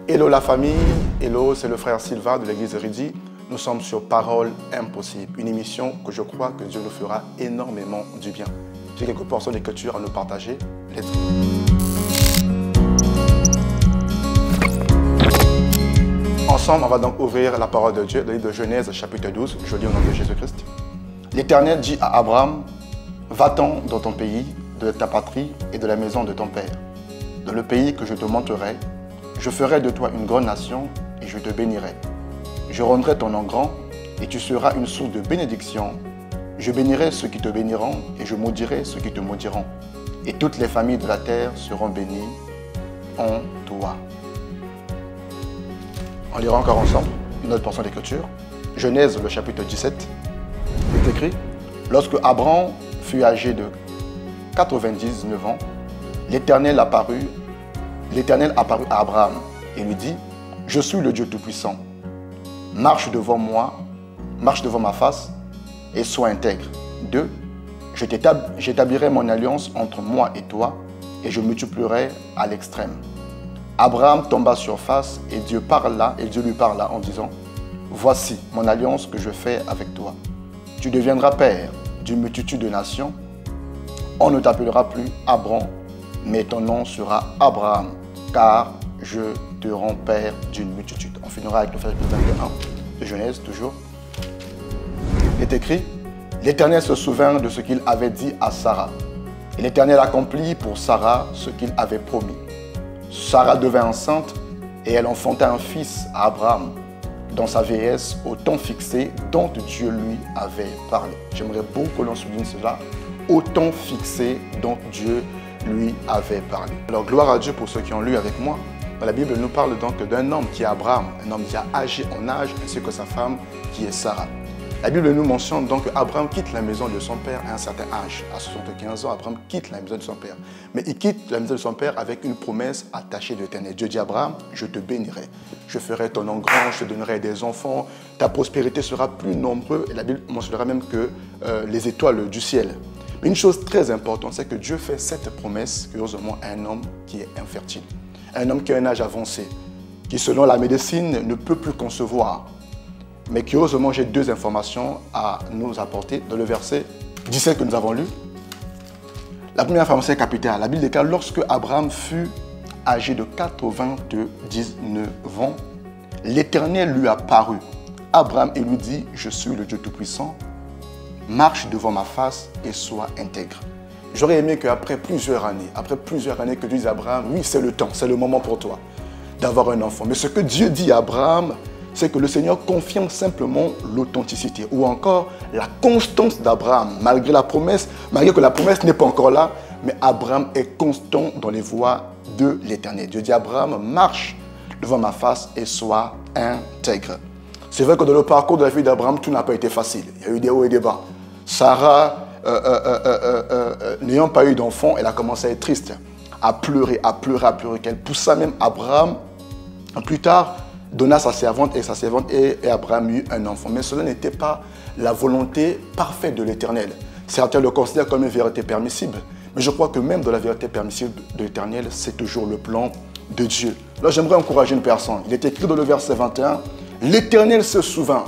Hello la famille, hello, c'est le frère Sylvain de l'église Ridi. Nous sommes sur Parole Impossible, une émission que je crois que Dieu nous fera énormément du bien. J'ai quelques portions d'écriture à nous partager. Let's go. Ensemble, on va donc ouvrir la parole de Dieu, le livre de Genèse, chapitre 12. Je lis au nom de Jésus-Christ. L'Éternel dit à Abraham, va-t'en dans ton pays, de ta patrie et de la maison de ton père, dans le pays que je te montrerai. Je ferai de toi une grande nation et je te bénirai. Je rendrai ton nom grand et tu seras une source de bénédiction. Je bénirai ceux qui te béniront et je maudirai ceux qui te maudiront. Et toutes les familles de la terre seront bénies en toi. On lira encore ensemble une autre portion d'écriture. Genèse, le chapitre 17. Il est écrit, lorsque Abraham fut âgé de 99 ans, l'Éternel apparut à Abraham et lui dit, je suis le Dieu Tout-Puissant. Marche devant moi, marche devant ma face et sois intègre. 2. J'établirai mon alliance entre moi et toi et je multiplierai à l'extrême. Abraham tomba sur face et Dieu lui parla en disant, voici mon alliance que je fais avec toi. Tu deviendras père d'une multitude de nations. On ne t'appellera plus Abraham, mais ton nom sera Abraham, car je te rends père d'une multitude. On finira avec le verset 21 de Genèse, toujours. Il est écrit, l'Éternel se souvint de ce qu'il avait dit à Sarah. Et l'Éternel accomplit pour Sarah ce qu'il avait promis. Sarah devint enceinte et elle enfanta un fils à Abraham, dans sa vieillesse, au temps fixé dont Dieu lui avait parlé. J'aimerais beaucoup que l'on souligne cela, au temps fixé dont Dieu lui avait parlé. Alors gloire à Dieu pour ceux qui ont lu avec moi. La Bible nous parle donc d'un homme qui est Abraham, un homme qui a âgé en âge, ainsi que sa femme qui est Sarah. La Bible nous mentionne donc qu'Abraham quitte la maison de son père à un certain âge. À 75 ans, Abraham quitte la maison de son père. Mais il quitte la maison de son père avec une promesse attachée de l'Éternel. Dieu dit à Abraham, je te bénirai. Je ferai ton nom grand, je te donnerai des enfants. Ta prospérité sera plus nombreuse. Et la Bible mentionnera même que les étoiles du ciel. Mais une chose très importante, c'est que Dieu fait cette promesse, curieusement, à un homme qui est infertile. Un homme qui a un âge avancé, qui selon la médecine ne peut plus concevoir. Mais curieusement, j'ai deux informations à nous apporter dans le verset 17 que nous avons lu. La première information est capitale. La Bible déclare, lorsque Abraham fut âgé de 99 ans, l'Éternel lui apparut. Abraham et lui dit, je suis le Dieu Tout-Puissant, marche devant ma face et sois intègre. J'aurais aimé qu'après plusieurs années que Dieu dise à Abraham, oui, c'est le temps, c'est le moment pour toi d'avoir un enfant. Mais ce que Dieu dit à Abraham, c'est que le Seigneur confirme simplement l'authenticité ou encore la constance d'Abraham. Malgré que la promesse n'est pas encore là, mais Abraham est constant dans les voies de l'Éternel. Dieu dit à Abraham, marche devant ma face et sois intègre. C'est vrai que dans le parcours de la vie d'Abraham, tout n'a pas été facile. Il y a eu des hauts et des bas. Sarah, n'ayant pas eu d'enfant, elle a commencé à être triste, à pleurer, qu'elle poussa même Abraham, plus tard, donna sa servante et Abraham eut un enfant. Mais cela n'était pas la volonté parfaite de l'Éternel. Certains le considèrent comme une vérité permissible, mais je crois que même dans la vérité permissible de l'Éternel, c'est toujours le plan de Dieu. Là, j'aimerais encourager une personne. Il est écrit dans le verset 21, l'Éternel se souvint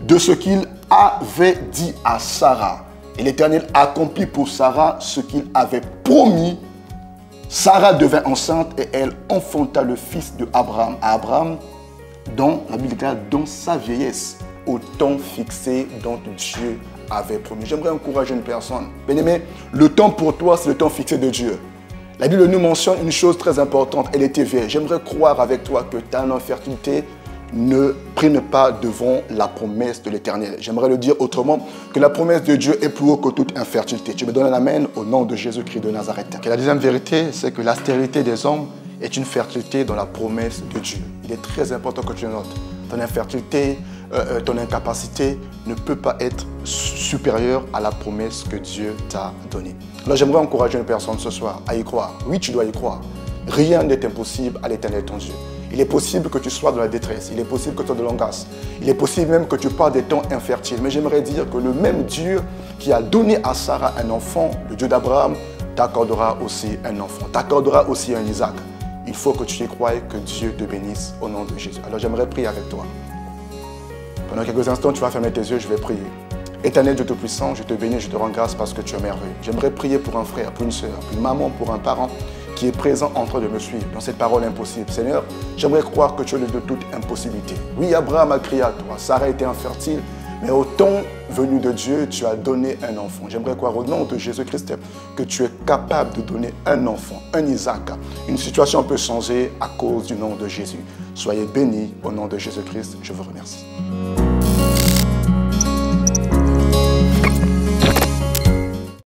de ce qu'il avait dit à Sarah. Et l'Éternel accomplit pour Sarah ce qu'il avait promis. Sarah devint enceinte et elle enfanta le fils de Abraham. À Abraham, dont la Bible déclare dans sa vieillesse, au temps fixé dont Dieu avait promis. J'aimerais encourager une personne. Bien-aimé, le temps pour toi, c'est le temps fixé de Dieu. La Bible nous mentionne une chose très importante, elle était vieille. J'aimerais croire avec toi que ta infertilité ne prime pas devant la promesse de l'Éternel. J'aimerais le dire autrement, que la promesse de Dieu est plus haut que toute infertilité. Tu me donnes un amen au nom de Jésus-Christ de Nazareth. Et la deuxième vérité, c'est que la stérilité des hommes est une fertilité dans la promesse de Dieu. Il est très important que tu le notes. Ton infertilité, ton incapacité ne peut pas être supérieure à la promesse que Dieu t'a donnée. Alors j'aimerais encourager une personne ce soir à y croire. Oui, tu dois y croire. Rien n'est impossible à l'Éternel ton Dieu. Il est possible que tu sois dans la détresse, il est possible que tu sois de l'angoisse, il est possible même que tu parles des temps infertiles. Mais j'aimerais dire que le même Dieu qui a donné à Sarah un enfant, le Dieu d'Abraham, t'accordera aussi un enfant, t'accordera aussi un Isaac. il faut que tu y croies et que Dieu te bénisse au nom de Jésus. Alors j'aimerais prier avec toi. Pendant quelques instants, tu vas fermer tes yeux, je vais prier. Éternel Dieu Tout-Puissant, je te bénis, je te rends grâce parce que tu es merveilleux. J'aimerais prier pour un frère, pour une soeur, pour une maman, pour un parent qui est présent en train de me suivre dans cette parole impossible. Seigneur, j'aimerais croire que tu es le Dieu de toute impossibilité. Oui, Abraham a crié à toi, Sarah était infertile, mais au temps venu de Dieu, tu as donné un enfant. J'aimerais croire au nom de Jésus-Christ que tu es capable de donner un enfant, un Isaac. Une situation peut changer à cause du nom de Jésus. Soyez bénis au nom de Jésus-Christ. Je vous remercie.